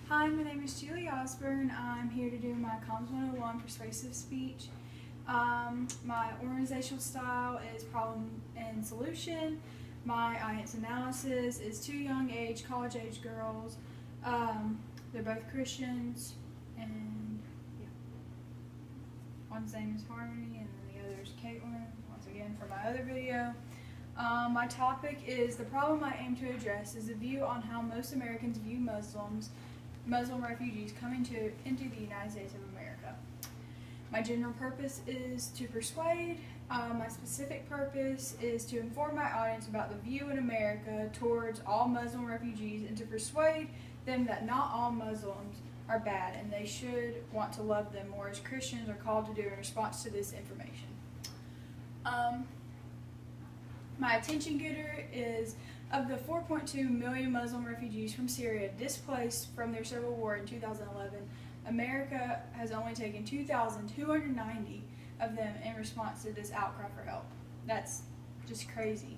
Hi, my name is Julie Osborne. I'm here to do my Comms 101 Persuasive Speech. My organizational style is problem and solution. My audience analysis is two young age, college age girls. They're both Christians, and yeah. One's name is Harmony, and then the other is Caitlin, once again for my other video. My topic is the problem I aim to address is the view on how most Americans view Muslim refugees coming into the United States of America. My general purpose is to persuade. My specific purpose is to inform my audience about the view in America towards all Muslim refugees and to persuade them that not all Muslims are bad and they should want to love them more as Christians are called to do in response to this information. My attention getter is of the 4.2 million Muslim refugees from Syria displaced from their civil war in 2011, America has only taken 2,290 of them in response to this outcry for help. That's just crazy.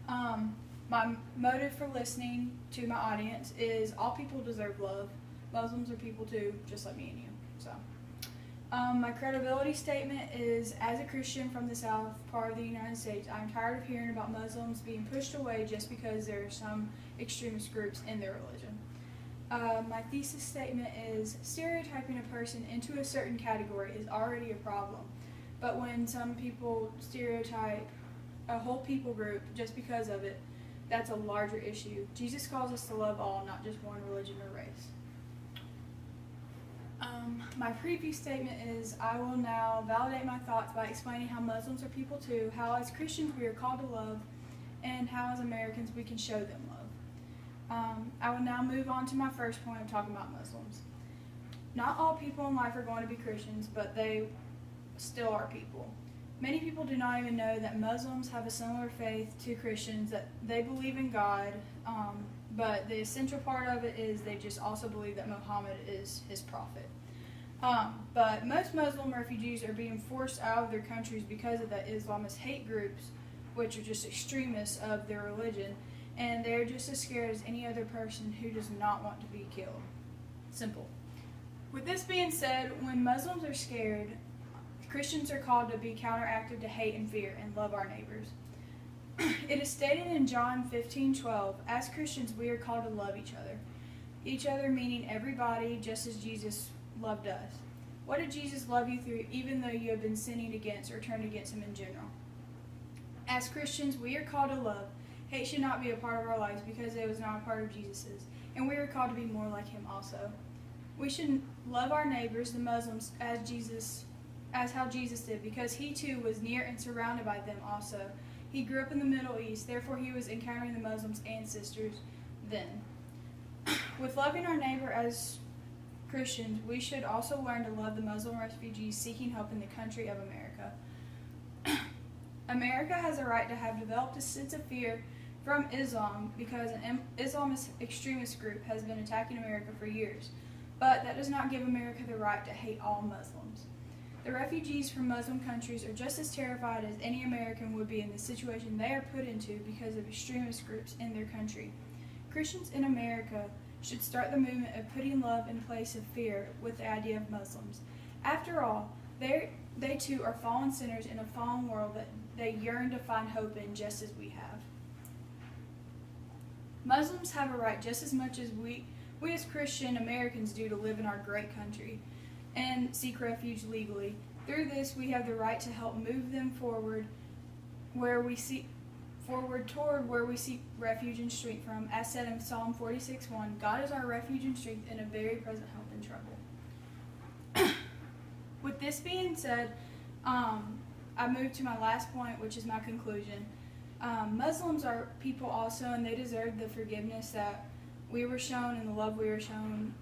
My motive for listening to my audience is all people deserve love. Muslims are people too, just like me and you. So, my credibility statement is, as a Christian from the South part of the United States, I'm tired of hearing about Muslims being pushed away just because there are some extremist groups in their religion. My thesis statement is, stereotyping a person into a certain category is already a problem, but when some people stereotype a whole people group just because of it, that's a larger issue. Jesus calls us to love all, not just one religion or race. My preview statement is, I will now validate my thoughts by explaining how Muslims are people too, how as Christians we are called to love, and how as Americans we can show them love. I will now move on to my first point of talking about Muslims. Not all people in life are going to be Christians, but they still are people. Many people do not even know that Muslims have a similar faith to Christians, that they believe in God, but the essential part of it is they just also believe that Muhammad is his prophet. But most Muslim refugees are being forced out of their countries because of the Islamist hate groups, which are just extremists of their religion, and they're just as scared as any other person who does not want to be killed. Simple. With this being said, when Muslims are scared, Christians are called to be counteractive to hate and fear and love our neighbors. It is stated in John 15:12, as Christians we are called to love each other. Each other meaning everybody, just as Jesus loved us. What did Jesus love you through, even though you have been sinning against or turned against him in general? As Christians, we are called to love. Hate should not be a part of our lives because it was not a part of Jesus's, and we are called to be more like him also. We should love our neighbors, the Muslims, as how Jesus did, because he too was near and surrounded by them also. He grew up in the Middle East, therefore he was encountering the Muslims' ancestors then. With loving our neighbor as Christians, we should also learn to love the Muslim refugees seeking help in the country of America. America has a right to have developed a sense of fear from Islam because an Islamist extremist group has been attacking America for years, but that does not give America the right to hate all Muslims. The refugees from Muslim countries are just as terrified as any American would be in the situation they are put into because of extremist groups in their country. Christians in America should start the movement of putting love in place of fear with the idea of Muslims. After all, they too are fallen sinners in a fallen world that they yearn to find hope in just as we have. Muslims have a right just as much as we as Christian Americans do to live in our great country and seek refuge legally. Through this, we have the right to help move them forward toward where we seek refuge and strength from. As said in Psalm 46:1, God is our refuge and strength in a very present help in trouble. With this being said, I move to my last point, which is my conclusion. Muslims are people also, and they deserve the forgiveness that we were shown and the love we were shown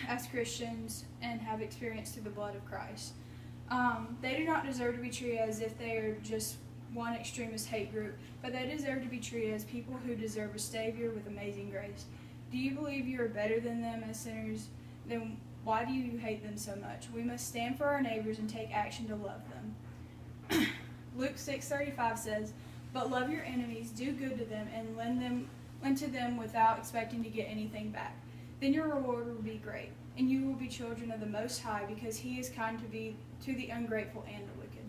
as Christians and have experienced through the blood of Christ. They do not deserve to be treated as if they are just one extremist hate group, but they deserve to be treated as people who deserve a Savior with amazing grace. Do you believe you are better than them as sinners? Then why do you hate them so much? We must stand for our neighbors and take action to love them. Luke 6:35 says, "But love your enemies, do good to them, and lend to them without expecting to get anything back. then your reward will be great, and you will be children of the Most High, because He is kind to the ungrateful and the wicked.